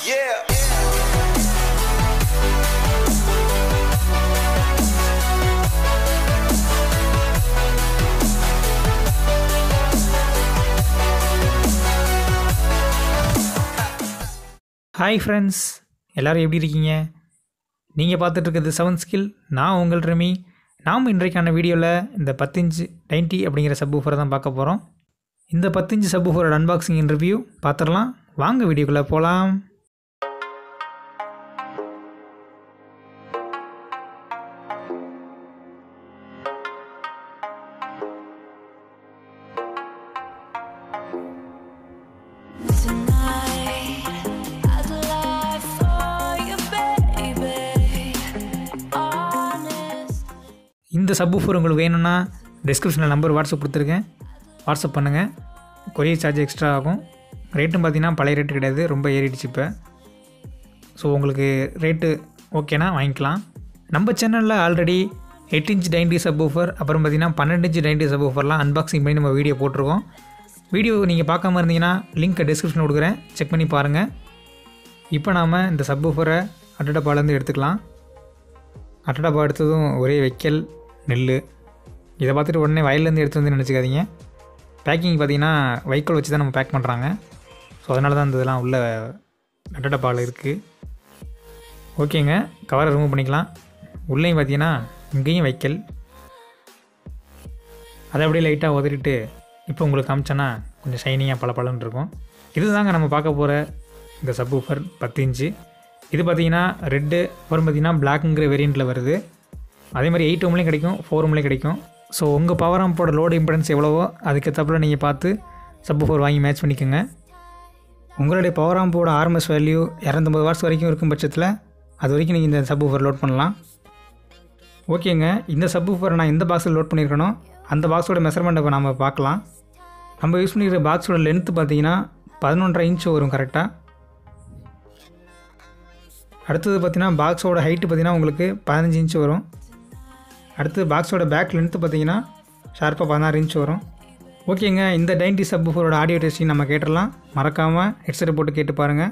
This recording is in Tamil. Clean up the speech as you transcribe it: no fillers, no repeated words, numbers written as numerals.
Yeah. ஹாய் ஃப்ரெண்ட்ஸ், எல்லோரும் எப்படி இருக்கீங்க? நீங்கள் பார்த்துட்டு இருக்கிறது 7 ஸ்கில். நான் உங்கள் ரெமி. நாம் இன்றைக்கான வீடியோவில் இந்த 10 இன்ச் DAINTY அப்படிங்கிற சப்வூஃபரை தான் பார்க்க போகிறோம். இந்த 10 இன்ச் சப்வூஃபரோட அன்பாக்சிங் இன்டர்வியூ பார்த்துடலாம். வாங்க வீடியோக்குள்ளே போகலாம். இந்த சப்வூஃபர் உங்களுக்கு வேணும்னா டிஸ்கிரிப்ஷனில் நம்பர் வாட்ஸ்அப் கொடுத்துருக்கேன். வாட்ஸ்அப் பண்ணுங்கள். கொரியர் சார்ஜ் எக்ஸ்ட்ரா ஆகும். ரேட்டும் பார்த்தீங்கன்னா பழைய ரேட்டு கிடையாது, ரொம்ப ஏறிடுச்சு இப்போ. ஸோ உங்களுக்கு ரேட்டு ஓகேனா வாங்கிக்கலாம். நம்ம சேனலில் ஆல்ரெடி 8 இன்ச் DAINTY சப்வூஃபர், அப்புறம் பார்த்தீங்கன்னா 12 இன்ச் DAINTY சப்வூஃபர்லாம் அன்பாக்சிங் பண்ணி நம்ம வீடியோ போட்டிருக்கோம். வீடியோ நீங்கள் பார்க்காம இருந்தீங்கன்னா லிங்க்கை டிஸ்கிரிப்ஷனில் கொடுக்குறேன், செக் பண்ணி பாருங்கள். இப்போ நாம் இந்த சப்வூஃபரை அட்டடப்பாலேருந்து எடுத்துக்கலாம். அட்டடப்பா எடுத்ததும் ஒரே வைக்கல் நெல். இதை பார்த்துட்டு உடனே வயல்லேருந்து எடுத்து வந்து நினச்சிக்காதீங்க. பேக்கிங் பார்த்திங்கன்னா வைக்கோல் வச்சு தான் நம்ம பேக் பண்ணுறாங்க. ஸோ அதனால தான் இந்த இதெல்லாம் உள்ள அட்டடப்பாவில் இருக்குது. ஓகேங்க, கவரை ரிமூவ் பண்ணிக்கலாம். உள்ளேயும் பார்த்திங்கன்னா இங்கேயும் வைக்கல். அதை அப்படியே லைட்டாக உதறிட்டு இப்போ உங்களுக்கு காமிச்சோன்னா கொஞ்சம் ஷைனிங்காக பளபளன்னு இருக்கும். இது தாங்க நம்ம பார்க்க போகிற இந்த சப்வூஃபர் 10 இன்ச்சு. இது பார்த்திங்கன்னா ரெட்டு, அப்புறம் பார்த்திங்கன்னா பிளாக்குங்கிற வேரியண்ட்டில் வருது. அதே மாதிரி 8 ஓம்லேயும் கிடைக்கும், 4 ஓம்லேயும் கிடைக்கும். ஸோ உங்கள் பவர் ஆம்போட லோடு இம்படன்ஸ் எவ்வளவோ அதுக்கேற்றப்பல நீங்கள் பார்த்து சப்வூஃபர் வாங்கி மேட்ச் பண்ணிக்கோங்க. உங்களுடைய பவர் ஆம்போட ஆர்எம்எஸ் வேல்யூ 250 வாட்ஸ் வரைக்கும் இருக்கும் பட்சத்தில் அது வரைக்கும் நீங்கள் இந்த சப்வூஃபர் லோட் பண்ணலாம். ஓகேங்க, இந்த சப்வூஃபரை நான் எந்த பாக்ஸில் லோட் பண்ணியிருக்கணும் அந்த பாக்ஸோட மெஷர்மெண்ட்டை இப்போ நம்ம பார்க்கலாம். நம்ம யூஸ் பண்ணிக்கிற பாக்ஸோட லென்த்து பார்த்திங்கன்னா 11.5 இன்ச் வரும் கரெக்டாக. அடுத்தது பார்த்திங்கன்னா பாக்ஸோட ஹைட்டு பார்த்திங்கன்னா உங்களுக்கு 15 இன்ச் வரும். அடுத்து பாக்ஸோட பேக் லென்த்து பார்த்திங்கன்னா ஷார்ப்பாக 16 இன்ச் வரும். ஓகேங்க, இந்த DAINTY சப்வூஃபரோட ஆடியோ டெஸ்டிங் நம்ம கேட்டுடலாம். மறக்காமல் ஹெட்செட்டை போட்டு கேட்டு பாருங்கள்.